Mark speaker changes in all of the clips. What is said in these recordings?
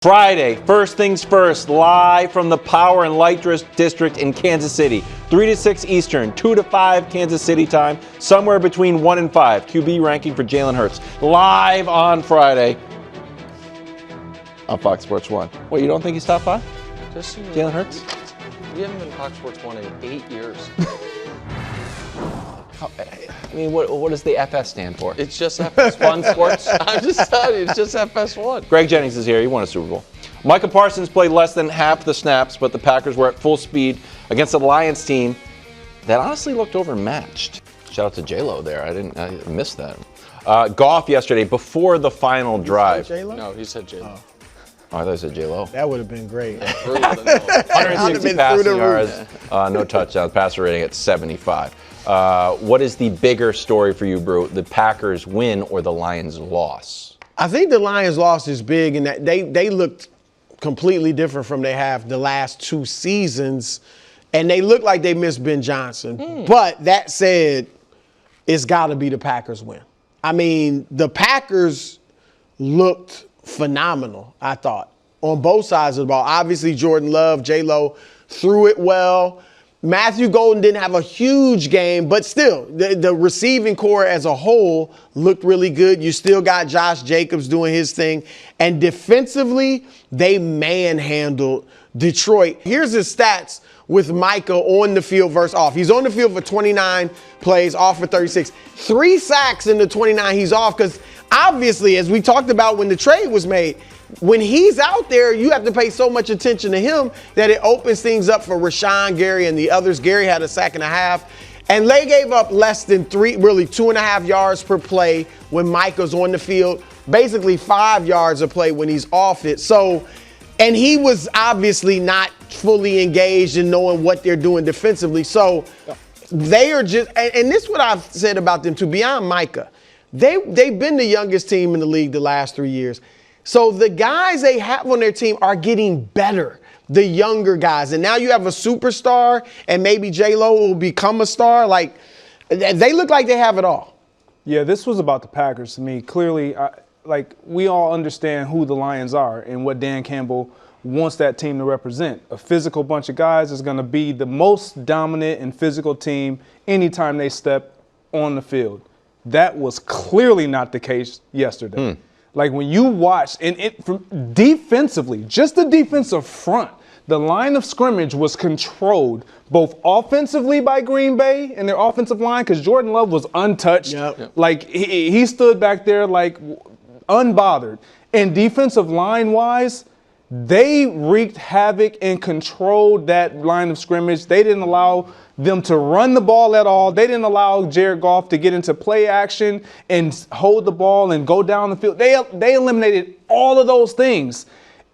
Speaker 1: Friday, first things first, live from the Power and Light District in Kansas City. 3 to 6 Eastern, 2 to 5 Kansas City time, somewhere between 1 and 5. QB ranking for Jalen Hurts. Live on Friday on Fox Sports 1. What, you don't think he's top 5?
Speaker 2: Just so
Speaker 1: Jalen Hurts?
Speaker 2: We haven't been Fox Sports 1 in 8 years.
Speaker 1: I mean, what does the FS stand for?
Speaker 2: It's just FS1 Sports. I'm just telling you, it's just FS1.
Speaker 1: Greg Jennings is here. He won a Super Bowl. Micah Parsons played less than half the snaps, but the Packers were at full speed against a Lions team that honestly looked overmatched. Shout out to J-Lo there. I missed that. Goff yesterday before the final drive.
Speaker 3: J-Lo?
Speaker 2: No, he said J-Lo.
Speaker 1: Oh, I thought he said J-Lo.
Speaker 3: That would have been great.
Speaker 1: 160 passing yards, no touchdowns, passer rating at 75. What is the bigger story for you, Brew? The Packers win or the Lions loss?
Speaker 3: I think the Lions loss is big in that they looked completely different from they have the last 2 seasons, and they look like they missed Ben Johnson. But that said, it's got to be the Packers win. I mean, the Packers looked phenomenal, I thought, on both sides of the ball. Obviously, Jordan Love, J-Lo threw it well. Matthew Golden didn't have a huge game, but still, the receiving core as a whole looked really good. You still got Josh Jacobs doing his thing. And defensively, they manhandled Detroit. Here's his stats with Micah on the field versus off. He's on the field for 29 plays, off for 36. 3 sacks in the 29 he's off because obviously, as we talked about when the trade was made, when he's out there, you have to pay so much attention to him that it opens things up for Rashawn, Gary, and the others. Gary had a sack and a half. And they gave up less than 2.5 yards per play when Micah's on the field. Basically 5 yards a play when he's off it. So, and he was obviously not fully engaged in knowing what they're doing defensively. So they are just, and this is what I've said about them too, beyond Micah. They've been the youngest team in the league the last 3 years. So the guys they have on their team are getting better, the younger guys. And now you have a superstar, and maybe J-Lo will become a star. Like, they look like they have it all.
Speaker 4: Yeah, this was about the Packers to me. Clearly, we all understand who the Lions are and what Dan Campbell wants that team to represent. A physical bunch of guys is going to be the most dominant and physical team anytime they step on the field. That was clearly not the case yesterday. Like when you watch, from defensively, just the defensive front, the line of scrimmage was controlled both offensively by Green Bay and their offensive line because Jordan Love was untouched.
Speaker 3: Yep.
Speaker 4: Like he stood back there like unbothered. And defensive line-wise, they wreaked havoc and controlled that line of scrimmage. They didn't allow them to run the ball at all. They didn't allow Jared Goff to get into play action and hold the ball and go down the field. They eliminated all of those things.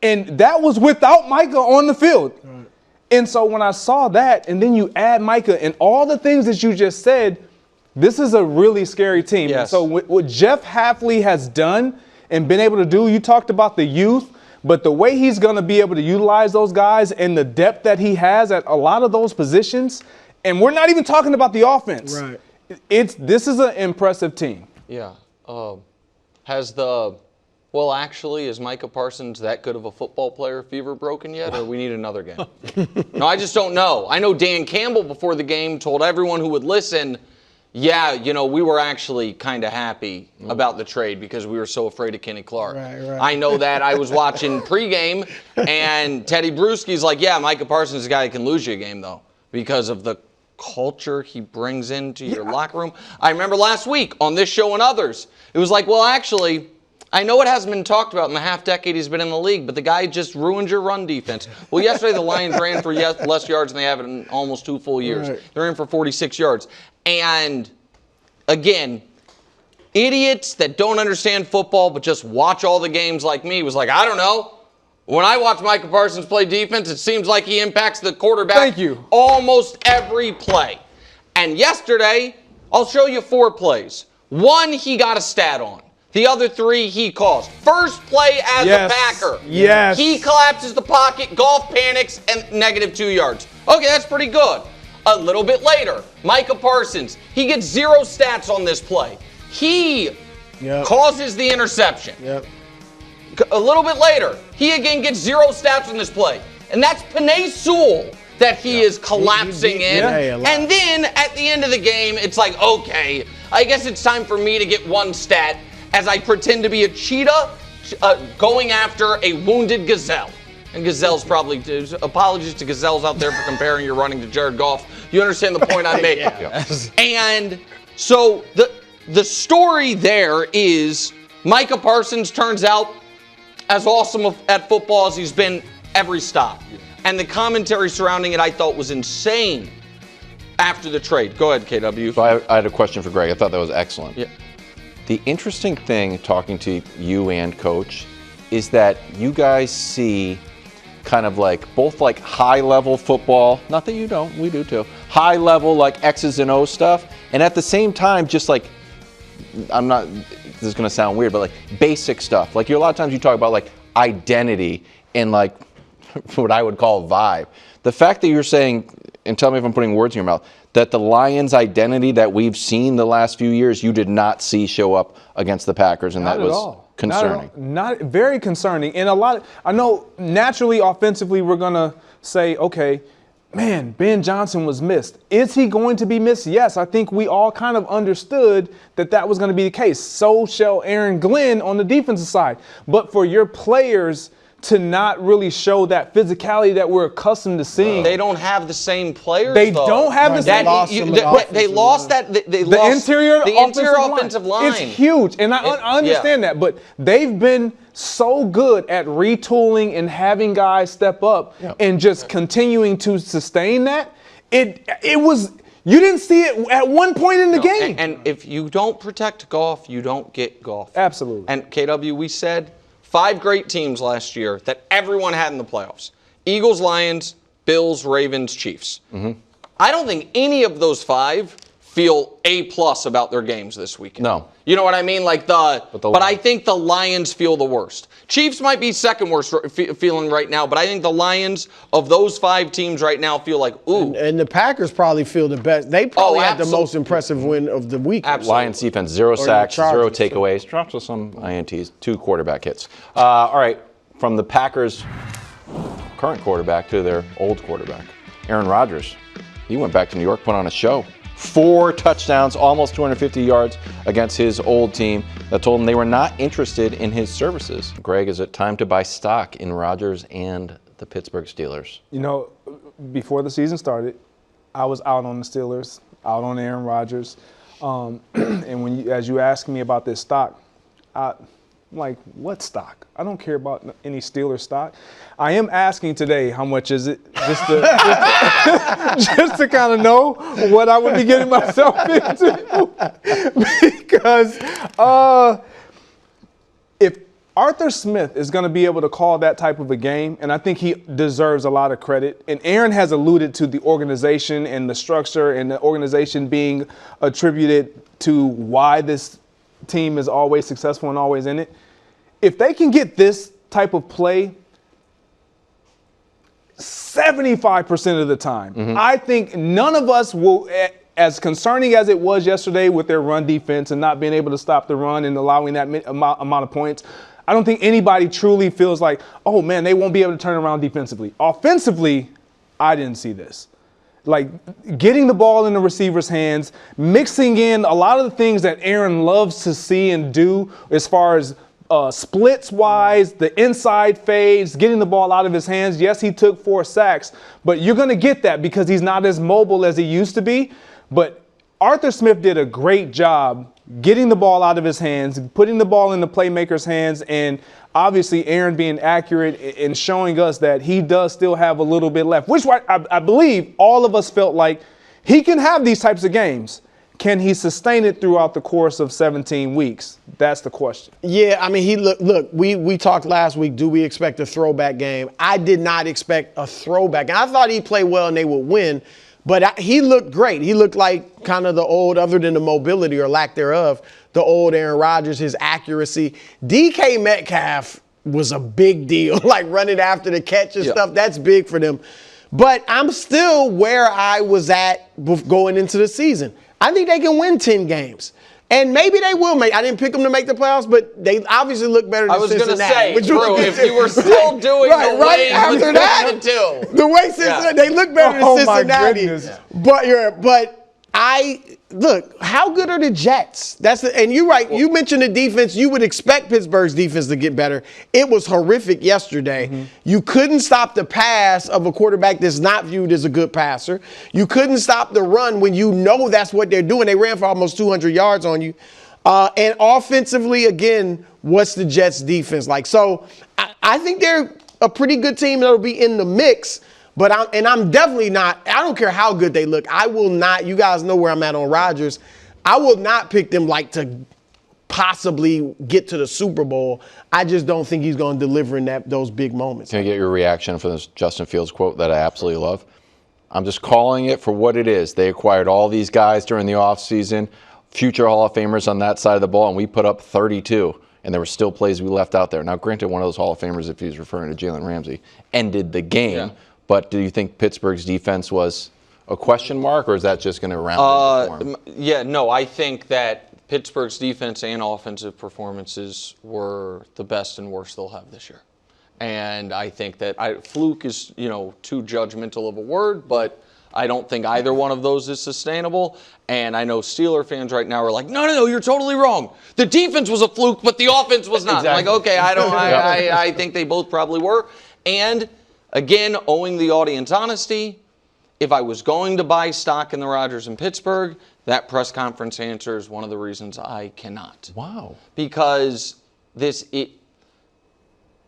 Speaker 4: And that was without Micah on the field. Right. And so when I saw that, and then you add Micah and all the things that you just said, this is a really scary team.
Speaker 2: Yes.
Speaker 4: So what Jeff Hafley has done and been able to do, you talked about the youth, but the way he's going to be able to utilize those guys and the depth that he has at a lot of those positions, and we're not even talking about the offense.
Speaker 3: Right.
Speaker 4: This is an impressive team.
Speaker 2: Yeah. Is Micah Parsons that good of a football player fever broken yet, or we need another game? No, I just don't know. I know Dan Campbell before the game told everyone who would listen, we were actually kind of happy about the trade because we were so afraid of Kenny Clark.
Speaker 3: Right.
Speaker 2: I know that. I was watching pregame, and Teddy Bruschi's like, Micah Parsons is a guy who can lose you a game, though, because of the culture he brings into your locker room. I remember last week on this show and others, it was like, I know it hasn't been talked about in the half decade he's been in the league, but the guy just ruined your run defense. Well, yesterday the Lions ran for less yards than they have in almost 2 full years.
Speaker 3: Right.
Speaker 2: They're in for 46 yards. And, again, idiots that don't understand football but just watch all the games like me was like, I don't know. When I watch Micah Parsons play defense, it seems like he impacts the quarterback almost every play. And yesterday, I'll show you 4 plays. 1, he got a stat on. The other 3 he caused. First play as a Packer.
Speaker 4: Yes.
Speaker 2: He collapses the pocket, Goff panics, and -2 yards. Okay, that's pretty good. A little bit later, Micah Parsons, he gets 0 stats on this play. He causes the interception.
Speaker 3: Yep.
Speaker 2: a little bit later, he again gets 0 stats on this play. And that's Penei Sewell that he is collapsing in. And then at the end of the game, it's like, okay, I guess it's time for me to get 1 stat as I pretend to be a cheetah going after a wounded gazelle. And Gazelle's probably, apologies to Gazelles out there for comparing your running to Jared Goff. You understand the point I'm making. And so the story there is Micah Parsons turns out as awesome at football as he's been every stop. And the commentary surrounding it I thought was insane after the trade. Go ahead, KW.
Speaker 1: So I had a question for Greg. I thought that was excellent.
Speaker 2: Yeah.
Speaker 1: The interesting thing talking to you and Coach is that you guys see kind of like both like high level football, not that you don't, we do too, high level like X's and O's stuff, and at the same time just like, this is going to sound weird, but like basic stuff. Like a lot of times you talk about like identity and like what I would call vibe. The fact that you're saying, and tell me if I'm putting words in your mouth, that the Lions' identity that we've seen the last few years, you did not see show up against the Packers, and that was concerning.
Speaker 4: Not very concerning. And I know naturally offensively we're going to say, okay, man, Ben Johnson was missed. Is he going to be missed? Yes, I think we all kind of understood that was going to be the case. So shall Aaron Glenn on the defensive side. But for your players to not really show that physicality that we're accustomed to seeing.
Speaker 2: They don't have the same players.
Speaker 4: They don't have the same.
Speaker 2: They lost that. They lost the interior offensive line.
Speaker 4: It's huge, and I understand that. But they've been so good at retooling and having guys step up and just continuing to sustain that. It was. You didn't see it at one point in the game.
Speaker 2: And if you don't protect Goff, you don't get Goff.
Speaker 4: Absolutely.
Speaker 2: And KW, we said 5 great teams last year that everyone had in the playoffs. Eagles, Lions, Bills, Ravens, Chiefs. Mm-hmm. I don't think any of those 5 feel A+ about their games this weekend.
Speaker 1: No.
Speaker 2: You know what I mean? Like but I think the Lions feel the worst. Chiefs might be second worst feeling right now, but I think the Lions of those 5 teams right now feel like, ooh.
Speaker 3: And the Packers probably feel the best. They probably had the most impressive win of the week.
Speaker 1: Lions defense, 0 sacks, 0 takeaways, drops with some INTs, 2 quarterback hits. All right, from the Packers' current quarterback to their old quarterback, Aaron Rodgers. He went back to New York, put on a show. 4 touchdowns, almost 250 yards against his old team that told him they were not interested in his services. Greg, is it time to buy stock in Rodgers and the Pittsburgh Steelers?
Speaker 4: You know, before the season started, I was out on the Steelers, out on Aaron Rodgers. And as you asked me about this stock, I'm like, what stock? I don't care about any Steelers stock. I am asking today how much is it, just to kind of know what I would be getting myself into. Because if Arthur Smith is going to be able to call that type of a game, and I think he deserves a lot of credit, and Aaron has alluded to the organization and the structure and the organization being attributed to why this team is always successful and always in it. If they can get this type of play 75% of the time, I think none of us will, as concerning as it was yesterday with their run defense and not being able to stop the run and allowing that amount of points, I don't think anybody truly feels like, oh man, they won't be able to turn around defensively. Offensively, I didn't see this. Like getting the ball in the receiver's hands, mixing in a lot of the things that Aaron loves to see and do as far as splits-wise, the inside fades, getting the ball out of his hands. Yes, he took 4 sacks, but you're going to get that because he's not as mobile as he used to be. But Arthur Smith did a great job getting the ball out of his hands, putting the ball in the playmaker's hands, and obviously Aaron being accurate and showing us that he does still have a little bit left, which I believe all of us felt like he can have these types of games. Can he sustain it throughout the course of 17 weeks? That's the question.
Speaker 3: Yeah, I mean, look, we talked last week, do we expect a throwback game? I did not expect a throwback. And I thought he'd play well and they would win, but he looked great. He looked like kind of the old, other than the mobility or lack thereof, the old Aaron Rodgers, his accuracy. DK Metcalf was a big deal, like running after the catch and stuff. That's big for them. But I'm still where I was at going into the season. I think they can win 10 games. And maybe they will make. I didn't pick them to make the playoffs, but they obviously look better than Cincinnati.
Speaker 2: I was going to say, bro, if you were still doing
Speaker 3: right after that, the way Cincinnati, they look better than Cincinnati. But look, how good are the Jets? And you're right. You mentioned the defense. You would expect Pittsburgh's defense to get better. It was horrific yesterday. Mm-hmm. You couldn't stop the pass of a quarterback that's not viewed as a good passer. You couldn't stop the run when you know that's what they're doing. They ran for almost 200 yards on you. And offensively, again, what's the Jets' defense like? So I think they're a pretty good team that'll be in the mix. But I'm definitely not. I don't care how good they look. I will not. You guys know where I'm at on Rodgers. I will not pick them to possibly get to the Super Bowl. I just don't think he's going to deliver in those big moments.
Speaker 1: Can I get your reaction for this Justin Fields quote that I absolutely love? I'm just calling it for what it is. They acquired all these guys during the offseason, future Hall of Famers on that side of the ball, and we put up 32. And there were still plays we left out there. Now, granted, one of those Hall of Famers, if he's referring to Jalen Ramsey, ended the game. Yeah. But do you think Pittsburgh's defense was a question mark, or is that just going to round into form?
Speaker 2: Yeah, no, I think that Pittsburgh's defense and offensive performances were the best and worst they'll have this year. And I think that fluke is, too judgmental of a word, but I don't think either one of those is sustainable. And I know Steeler fans right now are like, no, you're totally wrong. The defense was a fluke, but the offense was not. Exactly. I'm like, okay, I think they both probably were. And again, owing the audience honesty, if I was going to buy stock in the Rodgers in Pittsburgh, that press conference answer is one of the reasons I cannot.
Speaker 1: Wow.
Speaker 2: Because the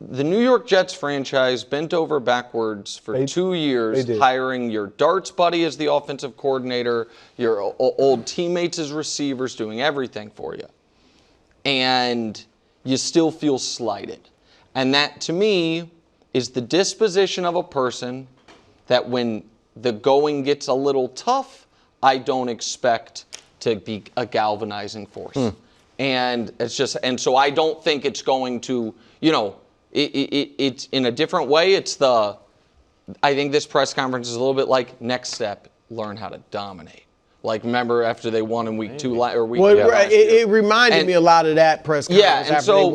Speaker 2: New York Jets franchise bent over backwards for 2 years, hiring your darts buddy as the offensive coordinator, your old teammates as receivers, doing everything for you. And you still feel slighted. And that, to me, is the disposition of a person that when the going gets a little tough, I don't expect to be a galvanizing force. And so I don't think it's going to, it's in a different way. I think this press conference is a little bit like next step, learn how to dominate. Like, remember after they won in week 2 or week
Speaker 3: well, right. It reminded me a lot of that press conference.
Speaker 2: Yeah, and so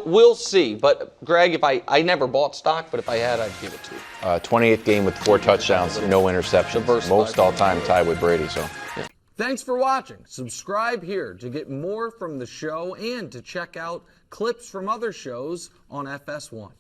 Speaker 2: we'll see. But Greg, if I never bought stock, but if I had, I'd give it to you.
Speaker 1: 28th game with 4 touchdowns, no interceptions, most all-time tied with Brady. So,
Speaker 2: yeah. Thanks for watching. Subscribe here to get more from the show and to check out clips from other shows on FS1.